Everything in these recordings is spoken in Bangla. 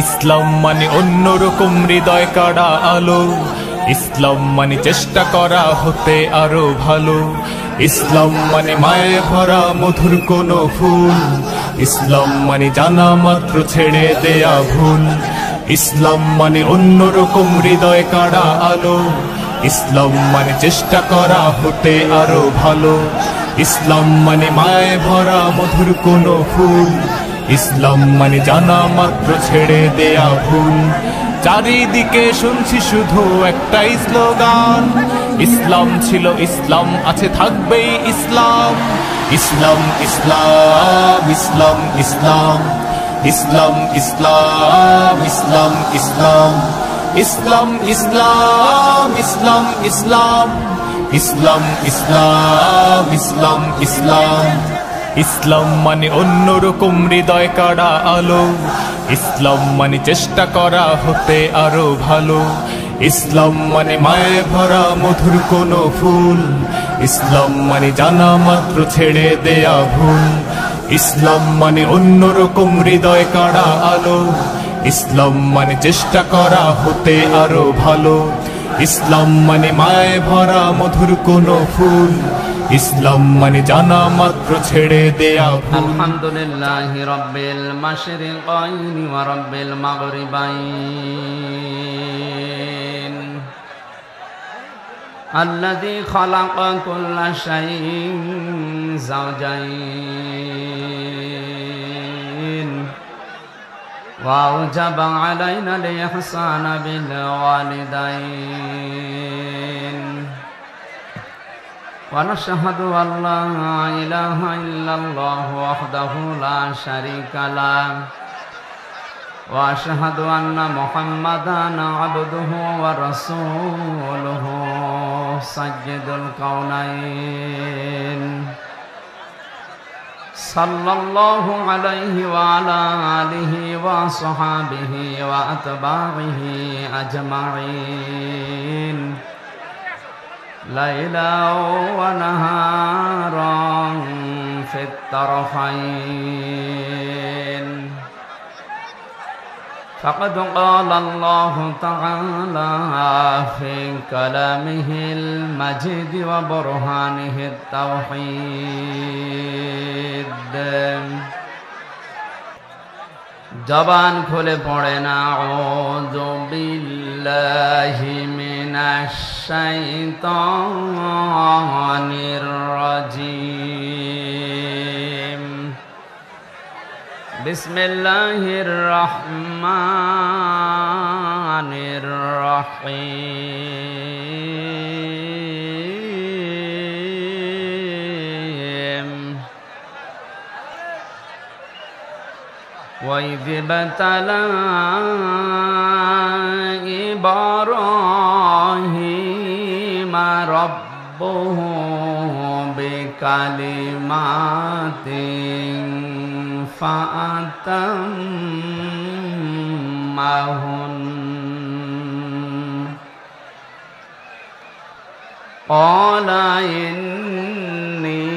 ইসলাম মানে অন্যরকম হৃদয় কাড়া আলো, ইসলাম মানে চেষ্টা করা হতে আরো ভালো। ইসলাম মানে মায়ে ভরা মধুর কোনো ফুল, ইসলাম মানে জানা মাত্র ছেড়ে দেয়া ভুল। ইসলাম মানে অন্যরকম হৃদয় কাড়া আলো, ইসলাম মানে চেষ্টা করা হতে আরো ভালো। ইসলাম মানে মায়ে ভরা মধুর কোনো ফুল, ইসলাম মানে জানা মাত্র ছেড়ে দেয়া ভুল। চারিদিকে শুনছি শুধু একটাই স্লোগান, ইসলাম ছিল ইসলাম আছে থাকবেই ইসলাম। ইসলাম ইসলাম ইসলাম ইসলাম, ইসলাম ইসলাম ইসলাম ইসলাম, ইসলাম ইসলাম ইসলাম ইসলাম, ইসলাম ইসলাম ইসলাম ইসলাম। ইসলাম মানে অন্যরকম হৃদয় কাড়া আলো, ইসলাম মানে চেষ্টা করা হতে আরো ভালো। ইসলাম মানে মায়ে ভরা মধুর কোনো ফুল, ইসলাম মানে জানা মাত্র ছেড়ে দেয়া ভুল। ইসলাম মানে অন্যরকম হৃদয় কাড়া আলো, ইসলাম মানে চেষ্টা করা হতে আরো ভালো। ইসলাম মানে মায়ে ভরা মধুর কোনো ফুল, ইসলাম মানে জানা মাত্র ছেড়ে দেয়া ভুল। আলহামদুলিল্লাহি রাব্বিল মাশরিকাইন ওয়া রাব্বিল মাগরিবাইন, আল্লাযী খালাকা কুল্লা শাইইন যাওজাইন ওয়া আওজাবা আলাইনাল ইহসানা বিল ওয়ালিদাইন। ونشهد أن لا إله إلا الله وحده لا شريك له، وأشهد أن محمدا عبده ورسوله سيد الكونين، صلى الله عليه وعلى آله وصحبه وأتباعه أجمعين، ليلا ونهارا في الطرفين. فقد قال الله تعالى في كلامه المجيد وبرهانه التوحيد، জবান খুলে পড়েন আউযু বিল্লাহি মিনাশ শাইতানির রাজীম, বিসমিল্লাহির রহমানির রহিম। وَإِذِ ابْتَلَى إِبْرَاهِيمَ رَبُّهُ بِكَلِمَاتٍ فَأَتَمَّهُنَّ، قَالَ إِنِّي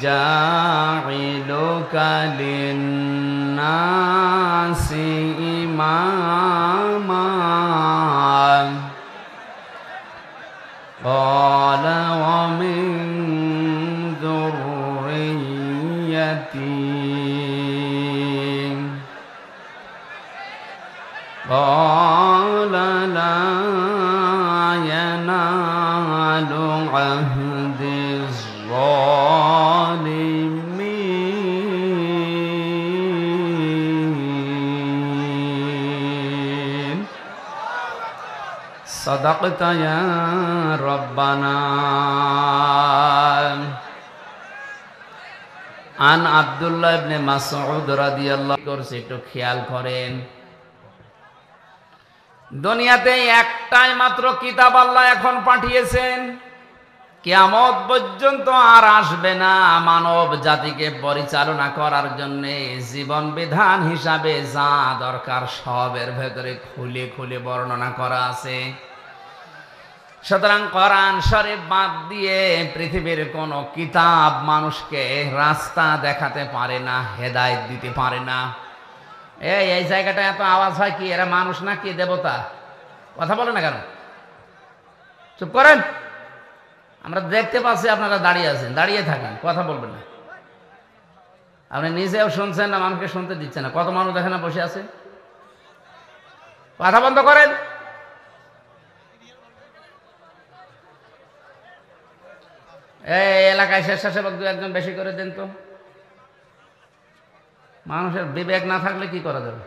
جَاعِلُكَ لِلنَّاسِ إِمَامًا، قَالَ وَمِن ذُرِّيَّتِي، قَالَ لَا يَنَالُ عَهْدِي الظَّالِمِينَ، صدقت يا ربنا. عن عبد الله بن مسعود رضي الله عنه একটু খেয়াল করেন, দুনিয়াতে একটাই মাত্র কিতাব আল্লাহ এখন পাঠিয়েছেন, কিয়ামত পর্যন্ত আর আসবে না। মানব জাতিকে পরিচালনা করার জন্য জীবন বিধান হিসাবে যা দরকার সবের ভেতরে খুলে খুলে বর্ণনা করা আছে। সুতরাং কোরআন শরীফ বাদ দিয়ে পৃথিবীর কোন কিতাব মানুষকে রাস্তা দেখাতে পারে না, হেদায়েত দিতে পারে না। এই জায়গাটা এত আওয়াজ হয় কি? এরা মানুষ না কি দেবতা? কথা বলে না কেন? চুপ করেন। আমরা দেখতে পাচ্ছি আপনারা দাঁড়িয়ে আছেন, দাঁড়িয়ে থাকেন, কথা বলবেন না। আপনি নিজেও শুনছেন না, মানুষকে শুনতে দিচ্ছেন না। কত মানুষ দেখেন না বসে আছে, কথা বন্ধ করেন। এই এলাকায় স্বেচ্ছাসেবক দু একজন বেশি করে দেন তো। মানুষের বিবেক না থাকলে কি করা যাবে?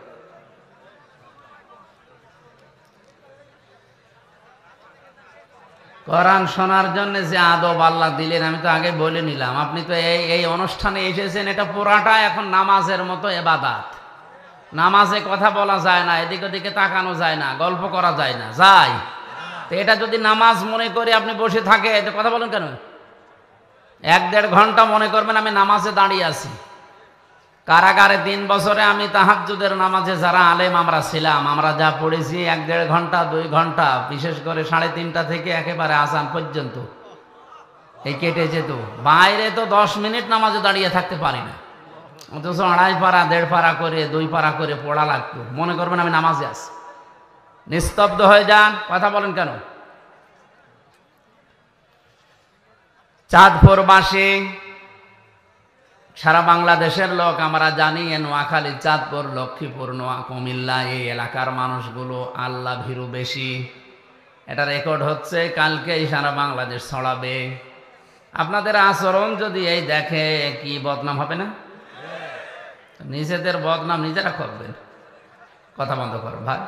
কোরআন শোনার জন্য যে আদব আল্লাহ দিলেন, আমি তো আগে বলে নিলাম। আপনি তো এই অনুষ্ঠানে এসেছেন, এটা পুরাটা এখন নামাজের মতো ইবাদত। নামাজে কথা বলা যায় না, এদিক ওদিকে তাকানো যায় না, গল্প করা যায় না, যায়? তো এটা যদি নামাজ মনে করে আপনি বসে থাকে, তো কথা বলেন কেন? 1-1.5 ঘন্টা মনে করবেন আমি নামাজে দাঁড়িয়ে আছি। কারাগারে 3 বছরে আমি তাহাজ্জুদের নামাজে যারা আলেম আমরা ছিলাম, আমরা যা পড়েছি 1-1.5 ঘন্টা 2 ঘন্টা, বিশেষ করে 3:30টা থেকে একেবারে আযান পর্যন্ত এই কেটে যেত। বাইরে তো 10 মিনিট নামাজে দাঁড়িয়ে থাকতে পারি না, অথচ 2.5 পারা 1.5 পারা করে 2 পারা করে পড়া লাগতো। মনে করবেন আমি নামাজে আছি। নিস্তব্ধ হয়ে যান, কথা বলেন কেন? চাঁদপুরবাসী, সারা বাংলাদেশের লোক আমরা জানি, নোয়াখালী, চাঁদপুর, লক্ষ্মীপুর, কুমিল্লা এই এলাকার মানুষগুলো আল্লাহ ভীরু বেশি। এটা রেকর্ড হচ্ছে, কালকেই সারা বাংলাদেশ ছড়াবে। আপনাদের আচরণ যদি এই দেখে, কি বদনাম হবে না? নিজেদের বদনাম নিজেরা করবেন। কথা বন্ধ করো ভাই।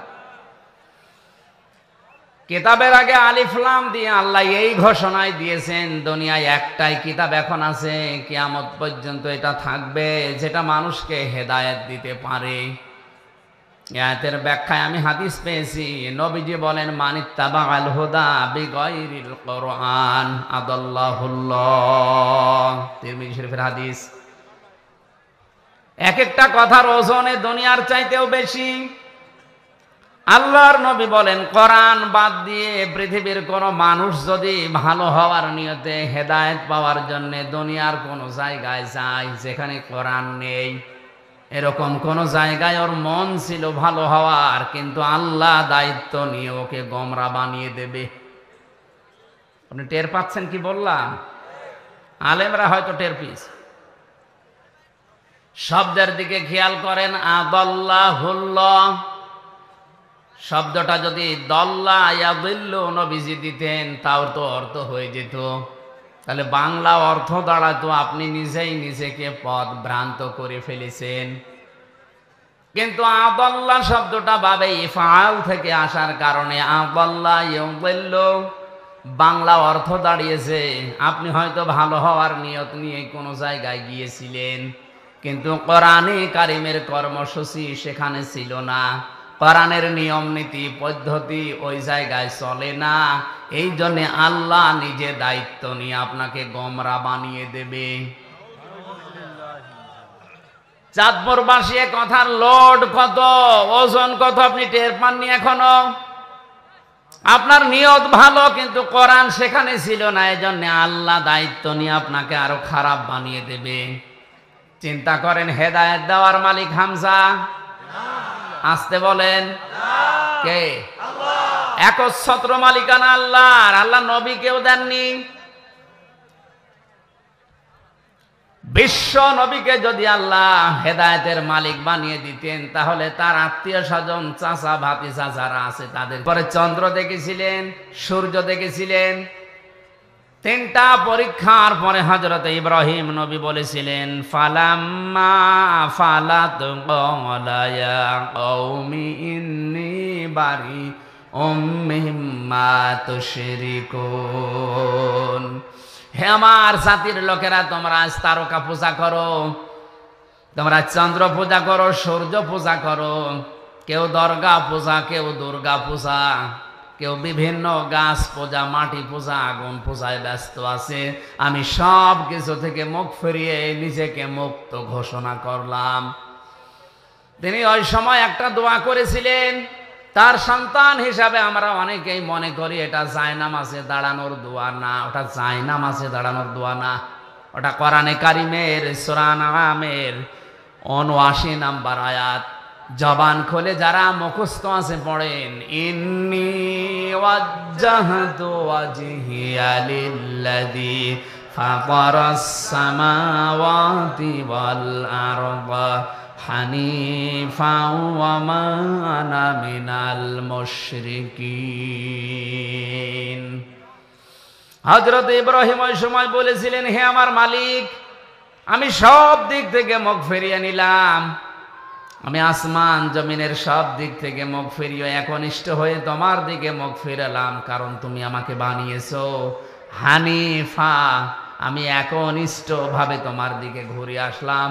কিতাবের আগে আলিফ লাম দিয়ে আল্লাহ এই ঘোষণায় দিয়েছেন, দুনিয়ায় একটাই কিতাব এখন আছে, কিয়ামত পর্যন্ত এটা থাকবে, যেটা মানুষকে হেদায়েত দিতে পারে। আয়াতের ব্যাখ্যায় আমি হাদিস পেয়েছি, নবীজি বলেন, মানিত্তাবাআল হুদা বিগাইরিল কুরআন আদাল্লাহুল্লাহ। তিরমিজি শরীফের হাদিস। এক একটা কথার ওজনে দুনিয়ার চাইতেও বেশি। আল্লাহর নবী বলেন, কোরআন বাদ দিয়ে পৃথিবীর কোন মানুষ যদি ভালো হওয়ার নিয়তে হেদায়েত পাওয়ার জন্য দুনিয়ার কোন জায়গায় যায় যেখানে কোরআন নেই, এরকম কোন জায়গায় ওর মন ছিল ভালো হওয়ার, কিন্তু আল্লাহ দায়িত্ব নিয়ে ওকে গোমরা বানিয়ে দেবে। আপনি টের পাচ্ছেন কি বললাম? আলেমরা হয়তো টের পেয়েছে। শব্দের দিকে খেয়াল করেন, আদাল্লাহুল্লাহ শব্দটা যদি দল্লা ইয়াদিল্লু নবীজি দিতেন, তাও তো অর্থ হয়ে যেত। তাহলে বাংলা অর্থ দাঁড়াতো আপনি নিজেই নিজেকে পথ ভ্রান্ত করে ফেলেছেন। কিন্তু আদাল্লাহ শব্দটা বাবে ইফআল থেকে আসার কারণে আদাল্লা ইয়াদিল্লু বাংলা অর্থ দাঁড়িয়েছে, আপনি হয়তো ভালো হওয়ার নিয়ত নিয়ে কোনো জায়গায় গিয়েছিলেন, কিন্তু কোরআনে কারিমের কর্মসূচি সেখানে ছিল না, কোরআনের নিয়ম নীতি পদ্ধতি ওই জায়গায় চলে না। এই জন্য আল্লাহ নিজে দায়িত্ব নিয়ে আপনাকে গোমরা বানিয়ে দেবে। চাঁদপুরবাসী কথার লোড কত, ওজন কত আপনি টের পাননি এখনো। আপনার নিয়ত ভালো, কিন্তু কোরআন সেখানে ছিল না, এই জন্য আল্লাহ দায়িত্ব নিয়ে আপনাকে আরো খারাপ বানিয়ে দেবে। চিন্তা করেন, হেদায়েত দেওয়ার মালিক হামজা? আসতে বলেন, কে? একচ্ছত্র মালিকানা আল্লাহর। আল্লাহ নবীকেও দেননি। বিশ্ব নবীকে যদি আল্লাহ হেদায়েতের মালিক বানিয়ে দিতেন, তাহলে তার আত্মীয় স্বজন, চাচা ভাতিজা যারা আছে তাদের পরে চন্দ্র দেখেছিলেন, সূর্য দেখেছিলেন। 3টা পরীক্ষার পরে হযরত ইব্রাহিম নবী বলেছিলেন, ফালাম্মা ফালাত ক্বালা ইয়া কওমি ইন্নী বারিউম মিম্মা তুশরিকুন। হে আমার জাতির লোকেরা, তোমরা আজ তারকা পূজা করো, তোমরা চন্দ্র পূজা করো, সূর্য পূজা করো, কেউ দরগা পূজা, কেউ দুর্গা পূজা, কেউ বিভিন্ন গাছ পূজা, মাটি পূজা, আগুন পূজায় ব্যস্ত আছে। আমি সব কিছু থেকে মুখ ফিরিয়ে নিজেকে মুক্ত ঘোষণা করলাম। তিনি ওই সময় একটা দোয়া করেছিলেন। তার সন্তান হিসাবে আমরা অনেকেই মনে করি এটা জায়নামাজে দাঁড়ানোর দোয়া না, ওটা জায়নামাজে দাঁড়ানোর দোয়া না, ওটা কোরআনে কারিমের সূরা আনআমের ৭৯ নম্বর আয়াত। জবান খুলে যারা মুখস্থ আছে পড়েন, ইন্নী ওয়াজ্জাহতু ওয়াজহিয়া লিল্লাযী ফাতারাস সামাওয়াতি ওয়াল আরদা হানিফাও ওয়া মা আনা মিনাল মুশরিকিন। হযরত ইব্রাহিম ওই সময় বলেছিলেন, হে আমার মালিক, আমি সব দিক থেকে মুখ ফিরিয়ে নিলাম, আমি আসমান জমিনের সব দিক থেকে মুখ ফিরিয়ে একনিষ্ঠ হয়ে তোমার দিকে মুখ ফিরালাম, কারণ তুমি আমাকে বানিয়েছো হানিফা, আমি একনিষ্ঠ ভাবে তোমার দিকে ঘুরে আসলাম।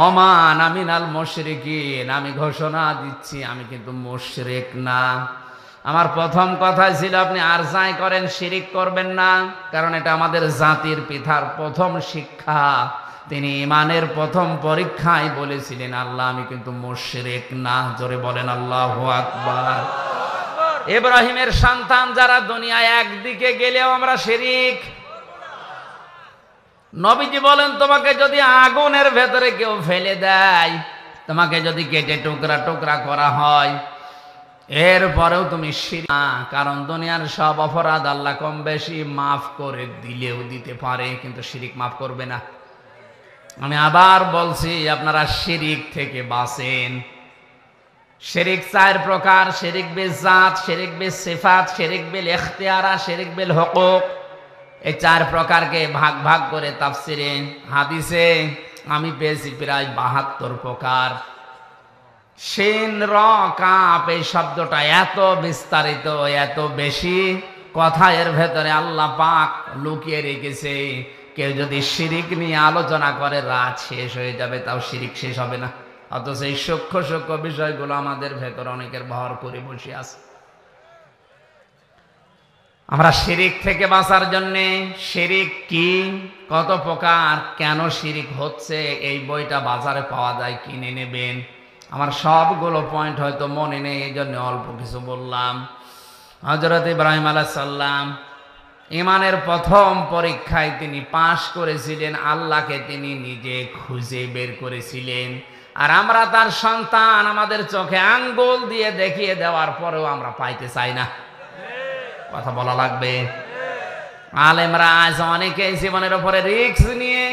ওমান আমিনাল মুশরিকিন, আমি ঘোষণা দিচ্ছি আমি কিন্তু মুশরিক না। আমার প্রথম কথা ছিল আপনি আর যাই করেন শিরিক করবেন না, কারণ এটা আমাদের জাতির পিতার প্রথম শিক্ষা। তিনি ইমানের প্রথম পরীক্ষায় বলেছিলেন, আল্লাহ আমি কিন্তু মুশরিক না। জোরে বলেন আল্লাহু আকবার। ইব্রাহিমের সন্তান যারা দুনিয়ায় একদিকে গেলেও আমরা শিরিক। নবীজি বলেন, তোমাকে যদি আগুনের ভেতরে কেউ ফেলে দেয়, তোমাকে যদি কেটে টুকরা টুকরা করা হয়, এরপরেও তুমি শিরিক না, কারণ দুনিয়ার সব অপরাধ আল্লাহ কম বেশি মাফ করে দিলেও দিতে পারে, কিন্তু শিরিক মাফ করবে না। আমি আবার বলছি, আপনারা শিরিক থেকে বাঁচেন। শিরিক চার প্রকার: শিরিক বিল জাত, শিরিক বিল সিফাত, শিরিক বিল ইখতিয়ারা, শিরিক বিল হুকুক। এই চার প্রকারকে ভাগ ভাগ করে তাফসিরে হাদিসে আমি পেয়েছি প্রায় 72 প্রকার। শিন র কাপ এই শব্দটা এত বিস্তারিত, এত বেশি কথা এর ভেতরে আল্লাহ পাক লুকিয়ে রেখেছে। কেউ যদি শিরিক নিয়ে আলোচনা করে রাত শেষ হয়ে যাবে, তাও শিরিক শেষ হবে না। অথচ এই সূক্ষ্ম সূক্ষ্ম বিষয়গুলো আমাদের ভেতর অনেকের ভর করে বসে আছে। আমরা শিরিক থেকে বাঁচার জন্যে, শিরিক কি, কত প্রকার, কেন শিরিক হচ্ছে, এই বইটা বাজারে পাওয়া যায়, কিনে নেবেন। আমার সবগুলো পয়েন্ট হয়তো মনে নেই, এই জন্য অল্প কিছু বললাম। হযরত ইব্রাহিম আলাইহিস সালাম ইমানের প্রথম পরীক্ষায় তিনি পাশ করেছিলেন, আল্লাহকে তিনি নিজে খুঁজে বের করেছিলেন। আর আমরা তার সন্তান, আমাদের চোখে আঙ্গুল দিয়ে দেখিয়ে দেওয়ার পরেও আমরা পাইতে চাই না। কথা বলা লাগবে। আলেমরা আজ অনেকেই জীবনের উপরে রিস্ক নিয়ে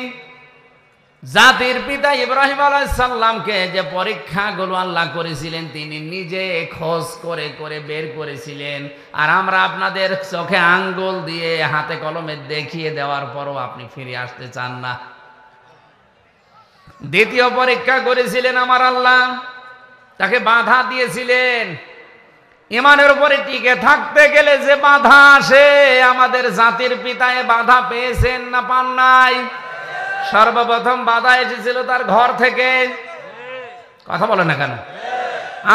জাতির পিতা ইব্রাহিম আলাইহিস সালামকে যে পরীক্ষাগুলো আল্লাহ করেছিলেন, তিনি নিজে খোঁজ করে করে বের করেছিলেন। আর আমরা আপনাদের চোখে আঙ্গুল দিয়ে হাতে কলমে দেখিয়ে দেওয়ার পরও আপনি ফিরে আসতে চান না। দ্বিতীয় পরীক্ষা করেছিলেন আমার আল্লাহ, তাকে বাধা দিয়েছিলেন। ইমানের উপরে টিকে থাকতে গেলে যে বাধা আসে, আমাদের জাতির পিতায় বাধা পেয়েছেন না পান নাই? সর্বপ্রথম বাধা এসেছিল তার ঘর থেকে। কথা বলে না কেন?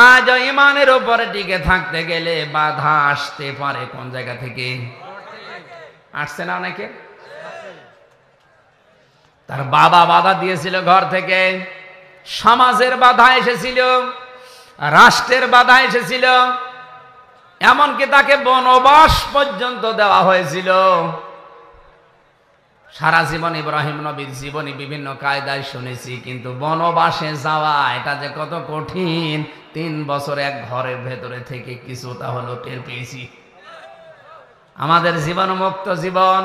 আজ ইমানের উপরে টিকে থাকতে গেলে বাধা আসতে পারে কোন জায়গা থেকে? আসছে না অনেকে? তার বাবা বাধা দিয়েছিল ঘর থেকে, সমাজের বাধা এসেছিল, রাষ্ট্রের বাধা এসেছিল, এমনকি তাকে বনবাস পর্যন্ত দেওয়া হয়েছিল। সারা জীবন ইব্রাহিম নবীর জীবনী বিভিন্ন কায়দায় শুনেছি, কিন্তু বনবাসে যাওয়া এটা যে কত কঠিন, 3 বছর এক ঘরের ভেতরে থেকে কিছুটা হলো টের পেয়েছি। আমাদের জীবন মুক্ত জীবন,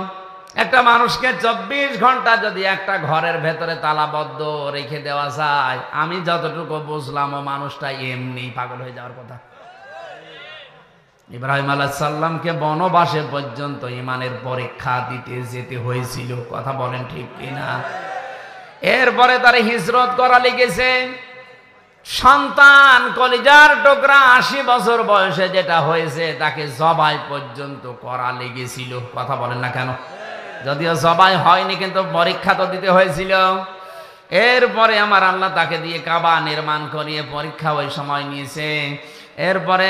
একটা মানুষকে 24 ঘন্টা যদি একটা ঘরের ভেতরে তালাবদ্ধ রেখে দেওয়া যায়, আমি যতটুকু বুঝলাম ও মানুষটা এমনি পাগল হয়ে যাওয়ার কথা। ইব্রাহিম আলাইহিস সালামকে বনবাসে পর্যন্ত ইমানের পরীক্ষা দিতে যেতে হয়েছিল। কথা বলেন ঠিক কিনা? এরপরে তার হিজরত করা লেগেছে। সন্তান কলিজার টুকরা 80 বছর বয়সে যেটা হয়েছে, তাকে জবাই পর্যন্ত করা লেগেছিল। কথা বলেন না কেন? যদিও জবাই হয়নি, কিন্তু পরীক্ষা তো দিতে হয়েছিল। এরপরে আমার আল্লাহ তাকে দিয়ে কাবা নির্মাণ করিয়ে পরীক্ষা ওই সময় নিয়েছে। এরপরে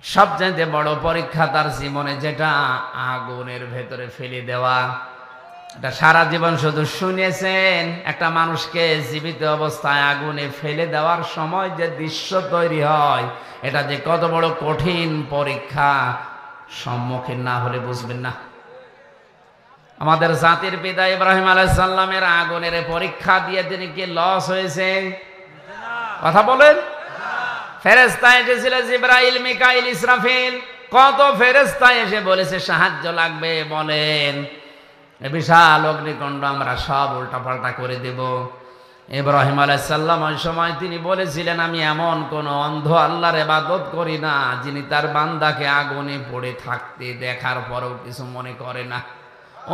সবচেয়ে বড় পরীক্ষা তার জীবনে, যেটা আগুনের ভেতরে ফেলে দেওয়া। এটা সারা জীবন শুধু শুনেছেন, একটা মানুষকে জীবিত অবস্থায় আগুনে ফেলে দেওয়ার সময় যে দৃশ্য তৈরি হয়, এটা যে কত বড় কঠিন পরীক্ষা, সম্মুখীন না হলে বুঝবেন না। আমাদের জাতির পিতা ইব্রাহিম আলাইহিস সালামের আগুনের পরীক্ষা দিয়ে তিনি কি লস হয়েছে? কথা বলেন। ফেরেশতা এসেছিল জিবরাইল, মিকাইল, ইসরাফিল, কত ফেরেশতা এসে বলেছে সাহায্য লাগবে, বলেন বিশাল অগ্নিকুণ্ড আমরা সব উল্টাপাল্টা করে দেব। ইব্রাহিম আলাইহিস সালাম ওই সময় তিনি বলেছিলেন, আমি এমন কোন অন্ধ আল্লাহর ইবাদত করি না যিনি তার বান্দাকে আগুনে পড়ে থাকতে দেখার পরেও কিছু মনে করে না।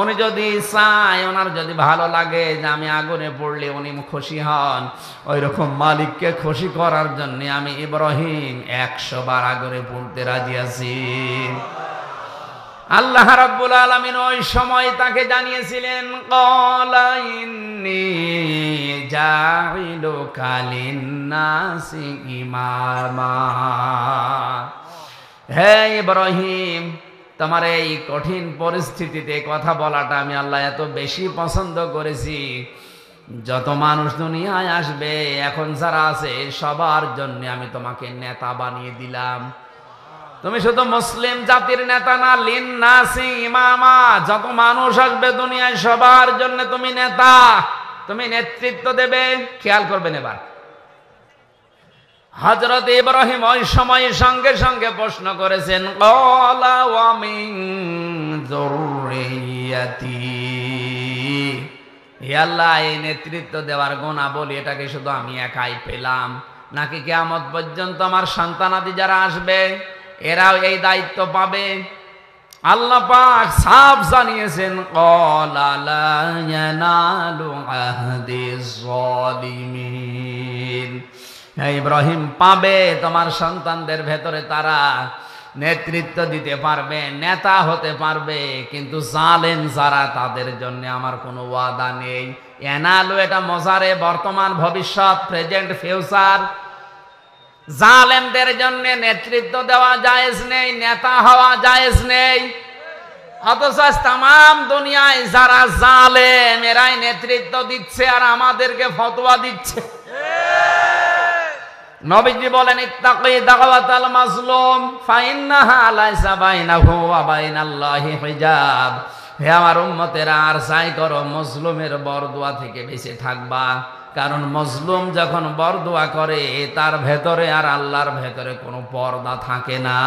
উনি যদি চায়, ওনার যদি ভালো লাগে যে আমি আগুনে পড়লে উনি খুশি হন, ওই রকম মালিককে খুশি করার জন্য আমি ইব্রাহিম 100 বার আগুনে পড়তে রাজি আছি। আল্লাহ রাব্বুল আলামিন ওই সময় তাকে জানিয়েছিলেন, ক্বালা ইন্নী জাইলুকা লিন্নাসি ইমামা। হে ইব্রাহিম, তোমার এই কঠিন পরিস্থিতিতে কথা বলাটা আমি আল্লাহ এত বেশি পছন্দ করেছি, যত মানুষ দুনিয়ায় আসবে এখন যারা আছে সবার জন্য আমি তোমাকে নেতা বানিয়ে দিলাম। তুমি শুধু মুসলিম জাতির নেতা না, লিন্নাসি ইমামা, যত মানুষ আসবে দুনিয়ায় সবার জন্য তুমি নেতা, তুমি নেতৃত্ব দেবে। খেয়াল করবেন এবার, হযরত ইব্রাহিম ওই সময় সঙ্গে সঙ্গে প্রশ্ন করেছেন, ক্বালা ওয়া মিন যুররিয়াতি। হে আল্লাহ, এই নেতৃত্ব দেওয়ার গুণাবলী এটাকে শুধু আমি একাই পেলাম, নাকি কিয়ামত পর্যন্ত আমার সন্তানাদি যারা আসবে এরাও এই দায়িত্ব পাবে? আল্লাহ পাক সাফ জানিয়েছেন, ক্বালা লা ইয়ানালু আহদিজ যালিমিন। হে ইব্রাহিম, পাবে তোমার সন্তানদের ভেতরে তারা নেতৃত্ব দিতে পারবে, নেতা হতে পারবে, কিন্তু জালেম যারা তাদের জন্য আমার কোনো ওয়াদা নেই। এনালু এটা মজারে, বর্তমান, ভবিষ্যৎ, প্রেজেন্ট, ফিউচার। জালেমদের জন্য নেতৃত্ব দেওয়া জায়েজ নেই, নেতা হওয়া জায়েজ নেই। অথচ তামাম দুনিয়ায় যারা জালেম এরাই নেতৃত্ব দিচ্ছে আর আমাদেরকে ফতোয়া দিচ্ছে। নবীজি বলেন, ইত্তাকি দাওয়াতাল মাজলুম ফাইন্নাহা লাইসা বাইনাহু ওয়া বাইনাল্লাহি হিজাব। হে আমার উম্মতেরা, আর যাই করো মজলুমের বরদোয়া থেকে বেঁচে থাকবা, কারণ মজলুম যখন বরদোয়া করে তার ভেতরে আর আল্লাহর ভেতরে কোনো পর্দা থাকে না।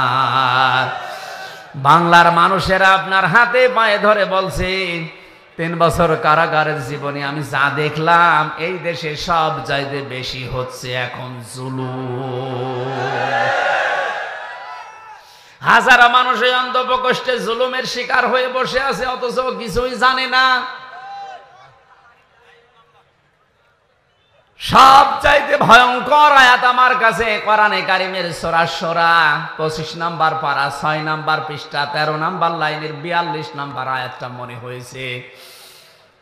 বাংলার মানুষেরা আপনার হাতে পায়ে ধরে বলছে, 3 বছর কারাগারের জীবনে আমি যা দেখলাম, এই দেশে সব চাইতে বেশি হচ্ছে এখন জুলুম। হাজারো মানুষ এই অন্ধপ্রকোষ্ঠে জুলুমের শিকার হয়ে বসে আছে, অথচ কিছুই জানে না। সব চাইতে ভয়ঙ্কর আয়াত আমার কাছে কোরআনে কারিমের সূরা শুরা 25 নম্বর পারা 6 নম্বর পৃষ্ঠা 13 নম্বর লাইনের 42 নম্বর আয়াতটা মনে হয়েছে।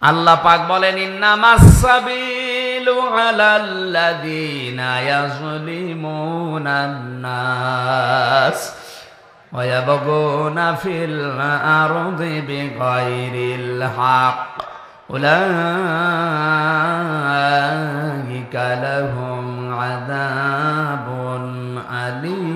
আল্লাহ পাক বলেন, ইন্নামাস সাবিলু আলাল্লাযীনা ইয়াযলিমুনান নাস ওয়া ইয়াবগুনা ফিল আরদি বিগাইরিল হক উলাইকা লাহুম আযাবুন আলীম।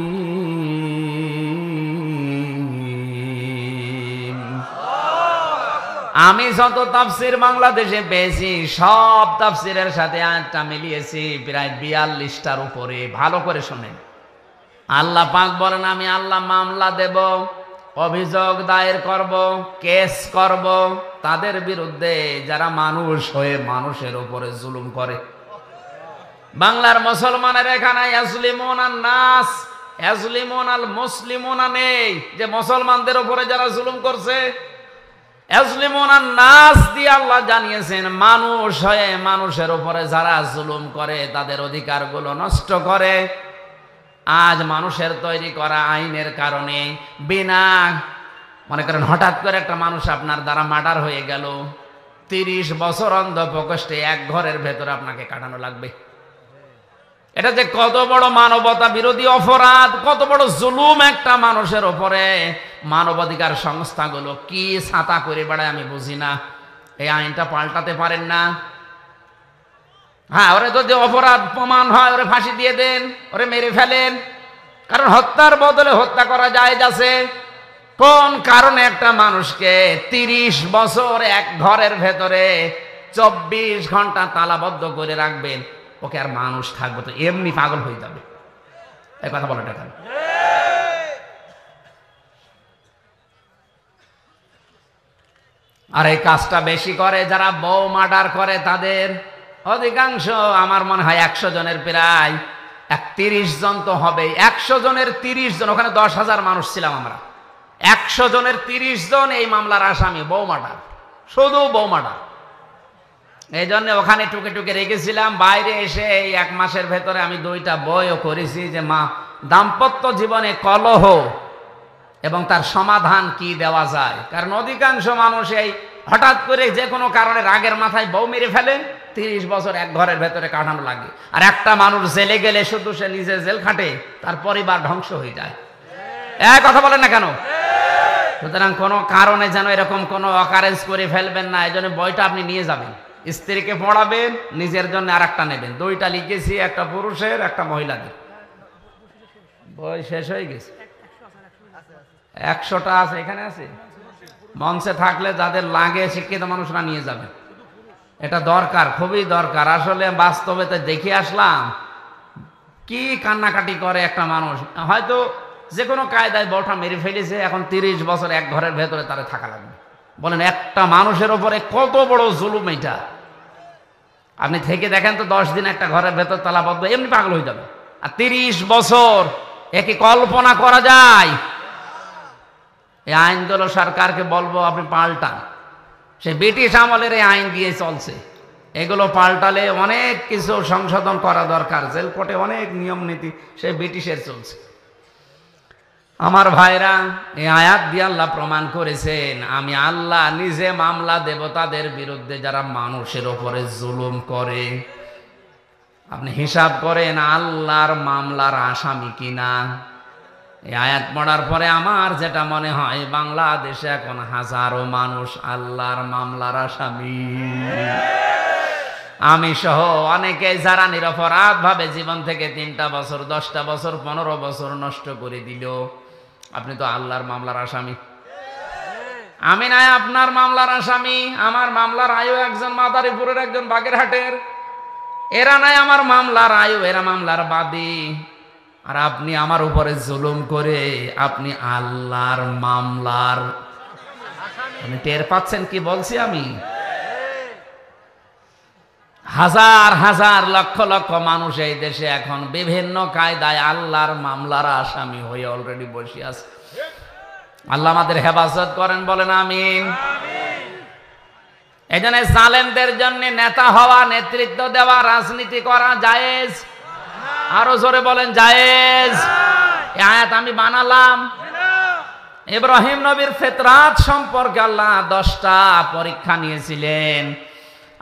আমি যত তাফসীর বাংলাদেশে পেয়েছি সব তাফসীরের সাথে আয়াতটা মিলিয়েছি, প্রায় 42টার উপরে। ভালো করে শুনেন, আল্লাহ পাক বলেন, আমি আল্লাহ মামলা দেব, অভিযোগ দায়ের করব, কেস করব তাদের বিরুদ্ধে যারা মানুষ হয়ে মানুষের উপরে জুলুম করে। বাংলার মুসলমানের এখানে ইয়াজলিমুনান নাস, ইয়াজলিমুনাল মুসলিমুনা নেই, যে মুসলমানদের উপরে যারা জুলুম করছে। ইয়াজলিমুনান নাস দিয়ে আল্লাহ জানিয়েছেন, মানুষ হয়ে মানুষের উপরে যারা জুলুম করে, তাদের অধিকারগুলো নষ্ট করে। আজ মানুষের তৈরি করা আইনের কারণে বিনা, মনে করেন হঠাৎ করে একটা মানুষ আপনার দ্বারা মার্ডার হয়ে গেল, 30 বছর অন্ধপ্রকোষ্ঠে এক ঘরের ভেতরে আপনাকে কাটানো লাগবে। এটা যে কত বড় মানবতা বিরোধী অপরাধ, কত বড় জুলুম একটা মানুষের উপরে। মানবাধিকার সংস্থাগুলো কি ছাতা করে বেড়ায় আমি বুঝি না। এই আইনটা পাল্টাতে পারেন না? হ্যাঁ, ওরে যদি অপরাধ প্রমাণ হয় ওরে ফাঁসি দিয়ে দেন, ওরে মেরে ফেলেন, কারণ হত্যার বদলে হত্যা করা জায়েজ আছে। কোন কারণে একটা মানুষকে 30 বছর এক ঘরের ভেতরে 24 ঘন্টা তালাবদ্ধ করে রাখবেন? ওকে আর মানুষ থাকবে তো এমনি পাগল হয়ে যাবে। এই কথা বলাটা কেন? আর এই কাজটা বেশি করে যারা বউ মার্ডার করে, তাদের অধিকাংশ আমার মনে হয় 100 জনের প্রায় 30 জন তো হবে। 100 জনের 30 জন, ওখানে 10,000 মানুষ ছিলাম আমরা, 100 জনের 30 জন এই মামলার আসামি বউ মার্ডার, শুধু বউ মার্ডার। এই জন্য ওখানে টুকে টুকে রেখেছিলাম। বাইরে এসে এই 1 মাসের ভেতরে আমি 2টা বইও করেছি যে দাম্পত্য জীবনে কলহ এবং তার সমাধান কি দেওয়া যায়। কারণ অধিকাংশ মানুষ এই হঠাৎ করে যে কোনো কারণে রাগের মাথায় বউ মেরে ফেলে, 30 বছর এক ঘরের ভেতরে কাটানো লাগে। আর একটা মানুষ জেলে গেলে শুধু সে নিজে জেল খাটে, তার পরিবার ধ্বংস হয়ে যায়। কথা বলেন না কেন? সুতরাং কোনো কারণে যেন এরকম কোনো অকারেন্স করে ফেলবেন না। এই জন্য বইটা আপনি নিয়ে যাবেন, স্ত্রীকে পড়াবেন, নিজের জন্য আর একটা নেবেন। 2টা লিখেছি, একটা পুরুষের একটা মহিলাদের। বই শেষ হয়ে গেছে, 100টা আছে, এখানে আছে। মঞ্চে থাকলে যাদের লাগে শিক্ষিত মানুষরা নিয়ে যাবেন, এটা দরকার, খুবই দরকার। আসলে বাস্তবে তো দেখে আসলাম কি কান্নাকাটি করে একটা মানুষ। হয়তো যে কোনো কায়দায় বউটা মেরে ফেলেছে, এখন 30 বছর এক ঘরের ভেতরে তারা থাকা লাগবে। বলেন একটা মানুষের ওপরে কত বড় জুলুম এটা। আপনি থেকে দেখেন তো 10 দিন একটা ঘরের ভেতর তালাবদ্ধ, এমনি পাগল হয়ে যাবে। আর 30 বছর, একে কল্পনা করা যায়? এই আইনগুলো সরকারকে বলবো আপনি পাল্টান। সে ব্রিটিশ আমলের এই আইন দিয়ে চলছে, এগুলো পাল্টালে অনেক কিছু সংশোধন করা দরকার। জেল কোর্টে অনেক নিয়ম নীতি সে ব্রিটিশের চলছে। আমার ভাইরা, এই আয়াত দিয়ে আল্লাহ প্রমাণ করেছেন আমি আল্লাহ নিজে মামলা দেব তাদের বিরুদ্ধে যারা মানুষের ওপরে জুলুম করে। আপনি হিসাব করেন আল্লাহর মামলার আসামি কিনা। এই আয়াত পড়ার পরে আমার যেটা মনে হয়, বাংলাদেশে এখন হাজারো মানুষ আল্লাহর মামলার আসামি। আমি সহ অনেকে যারা নিরপরাধ ভাবে জীবন থেকে 3টা বছর, 10টা বছর, 15 বছর নষ্ট করে দিল, আপনি তো আল্লাহর মামলার আসামি। আমি নাই আপনার মামলার আসামি। আমার মামলার আয়ু একজন মাদারীপুরের, একজন বাগেরহাটের। এরা নাই আমার মামলার আয়ু, এরা মামলার বাদী। আর আপনি আমার উপরে জুলুম করে আপনি আল্লাহর মামলার, আপনি টের পাচ্ছেন কি বলছি আমি? হাজার হাজার লক্ষ লক্ষ মানুষ এই দেশে এখন বিভিন্ন কায়দায় আল্লাহর মামলার আসামি হয়ে অলরেডি বসে আছে। আল্লাহ আমাদের হেফাজত করেন, বলেন আমিন। এই জন্য জালেমদের জন্য নেতা হওয়া, নেতৃত্ব দেওয়া, রাজনীতি করা জায়েজ। আরো জোরে বলেন জায়েজ। এই আয়াত আমি বানালাম। ইব্রাহিম নবীর ফিতরাত সম্পর্কে আল্লাহ 10টা পরীক্ষা নিয়েছিলেন।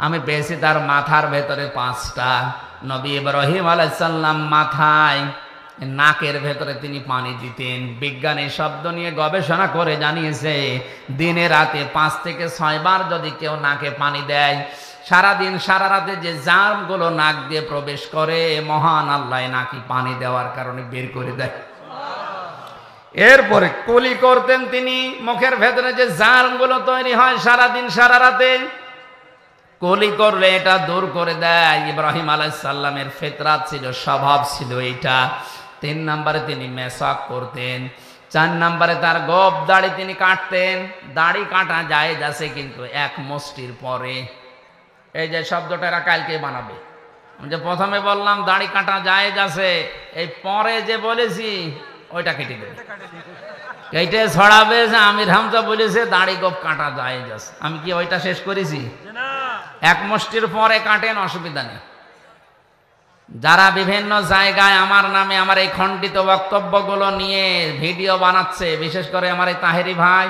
আমি পেয়েছি তার মাথার ভেতরে 5টা। নবী ইব্রাহিম আলাইহিস সালাম মাথায়, নাকের ভেতরে তিনি পানি দিতেন। বিজ্ঞান এই শব্দ নিয়ে গবেষণা করে জানিয়েছে দিনে রাতে 5 থেকে 6 বার যদি কেউ নাকে পানি দেয়, সারাদিন সারা রাতে যে জার্মগুলো নাক দিয়ে প্রবেশ করে, মহান আল্লাহ নাকি পানি দেওয়ার কারণে বের করে দেয়। এরপরে কুলি করতেন তিনি, মুখের ভেতরে যে জার্মগুলো তৈরি হয় সারাদিন সারা রাতে, কুলি করলে এটা দূর করে দেয়। ইব্রাহিম আলাইহিস সালামের ফিতরাত ছিল, স্বভাব ছিল এইটা। 3 নম্বরে তিনি মেসাক করতেন। 4 নম্বরে তার গোপ দাড়ি তিনি কাটতেন। দাড়ি কাটা জায়েজ আছে, কিন্তু 1 মুষ্টির পরে। এই যে শব্দটা এরা কালকে বানাবে। আমি যে প্রথমে বললাম দাড়ি কাটা জায়েজ আছে, এই পরে যে বলেছি ওইটা কেটে দেবে, কেটে ছড়াবে যে আমির হামজা বলেছে দাড়ি গোপ কাটা জায়েজ আছে। আমি কি ওইটা শেষ করেছি? 1 মুষ্টির পরে কাটেন, অসুবিধা নেই। যারা বিভিন্ন জায়গায় আমার নামে আমার এই খণ্ডিত বক্তব্যগুলো নিয়ে ভিডিও বানাচ্ছে, বিশেষ করে আমার এই তাহেরি ভাই,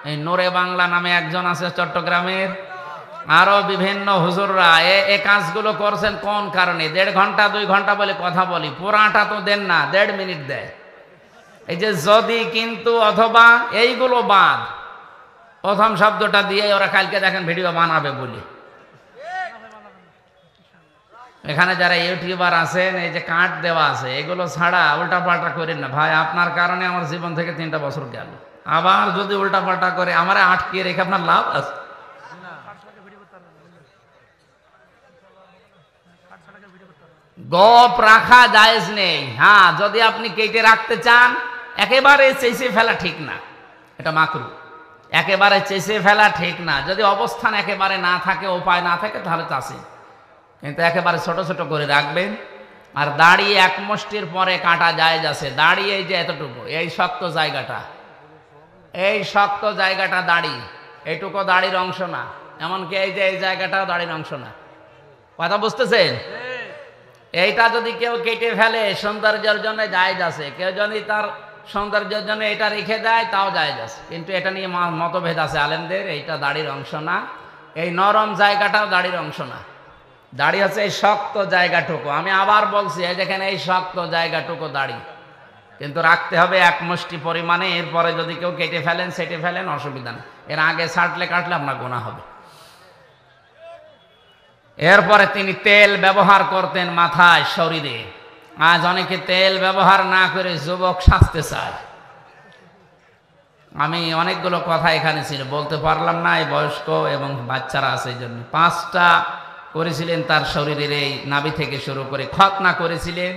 এই নোরে বাংলা নামে একজন আছে চট্টগ্রামের, আরো বিভিন্ন হুজুররা এই কাজগুলো করছেন কোন কারণে? 1.5 ঘন্টা 2 ঘন্টা বলে কথা বলি, পুরাটা তো দেন না, 1.5 মিনিট দেয়। এই যে যদি, কিন্তু, অথবা, এইগুলো বাদ, প্রথম শব্দটা দিয়ে ওরা কালকে দেখেন ভিডিও বানাবে বলি। এখানে যারা ইউটিউবার আছেন, এই যে কাট দেওয়া আছে, এগুলো ছাড়া উল্টা পাল্টা করেন না ভাই। আপনার কারণে আমার জীবন থেকে 3টা বছর গেল। আবার যদি উল্টা পাল্টা করে আমারে আটকে রেখে আপনার লাভ আছে? গোপ রাখা জায়েজ নেই। হ্যাঁ, যদি আপনি কেটে রাখতে চান, একেবারে চেঁচে ফেলা ঠিক না, এটা মাকরু। একেবারে চেঁচে ফেলা ঠিক না। যদি অবস্থান একেবারে না থাকে, উপায় না থাকে, তাহলে চাষি, কিন্তু একেবারে ছোট ছোট করে রাখবেন। আর দাড়ি এক মুষ্টির পরে কাটা জায়েজ আছে। দাড়ি এই যে এতটুকু, এই শক্ত জায়গাটা, এই শক্ত জায়গাটা দাড়ি, এইটুকু দাড়ির অংশ না। এমনকি এই যে এই জায়গাটাও দাড়ির অংশ না। কথা বুঝতেছেন? এইটা যদি কেউ কেটে ফেলে সৌন্দর্যের জন্য জায়েজ আছে। কেউ যদি তার সৌন্দর্যের জন্য এটা রেখে দেয়, তাও জায়েজ আছে। কিন্তু এটা নিয়ে মতভেদ আছে আলেমদের। এইটা দাড়ির অংশ না, এই নরম জায়গাটাও দাড়ির অংশ না। দাড়ি হচ্ছে এই শক্ত জায়গাটুকু। আমি আবার বলছি, এই দেখেন এই শক্ত জায়গাটুকু দাড়ি, কিন্তু রাখতে হবে এক মুষ্টি পরিমাণে। এরপরে যদি কেউ কেটে ফেলেন, সেটে ফেলেন, অসুবিধা নেই। এর আগে ছাটলে কাটলে আপনার গুনাহ হবে। এরপরে তিনি তেল ব্যবহার করতেন মাথায়, শরীরে। আজ অনেকে তেল ব্যবহার না করে যুবক সাজতে চায়। আমি অনেকগুলো কথা এখানে ছিল, বলতে পারলাম না, এই বয়স্ক এবং বাচ্চারা আছে, এই জন্য 5টা করেছিলেন তার শরীরের, এই নাভি থেকে শুরু করে খতনা করেছিলেন,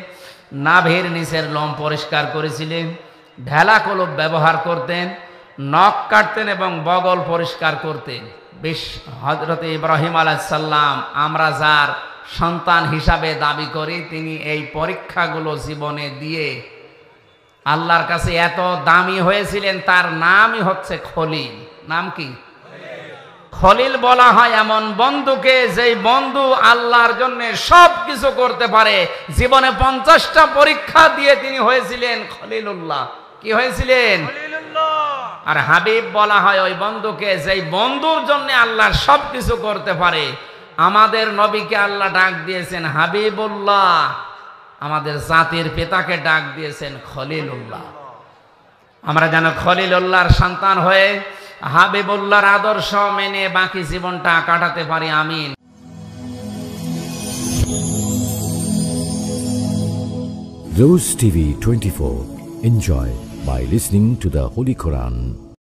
নাভির নিচের লোম পরিষ্কার করেছিলেন, ঢেলা কলব ব্যবহার করতেন, নখ কাটতেন এবং বগল পরিষ্কার করতেন। হযরত ইব্রাহিম আলাইহিস সালাম আমরা যার সন্তান হিসাবে দাবি করি, তিনি এই পরীক্ষাগুলো জীবনে দিয়ে আল্লাহর কাছে এত দামি হয়েছিলেন। তার নামই হচ্ছে খলিল। নাম কি? খলিল বলা হয় এমন বন্ধুকে, যেই বন্ধু আল্লাহর জন্য সব কিছু করতে পারে। জীবনে 50টা পরীক্ষা দিয়ে তিনি হয়েছিলেন খলিলুল্লাহ। কি হয়েছিলেন? আর হাবিব বলা হয় ওই বন্ধুকে, যেই বন্ধুর জন্য আল্লাহর সব কিছু করতে পারে। আমাদের নবীকে আল্লাহ ডাক দিয়েছেন হাবিবুল্লাহ, আমাদের জাতির পিতাকে ডাক দিয়েছেন খলিলুল্লাহ। আমরা যেন খলিলুল্লাহর সন্তান হয়ে হাবিবুল্লাহর আদর্শ মেনে বাকি জীবনটা কাটাতে পারি। আমিন। Rose TV 24. Enjoy by listening to the Holy Quran.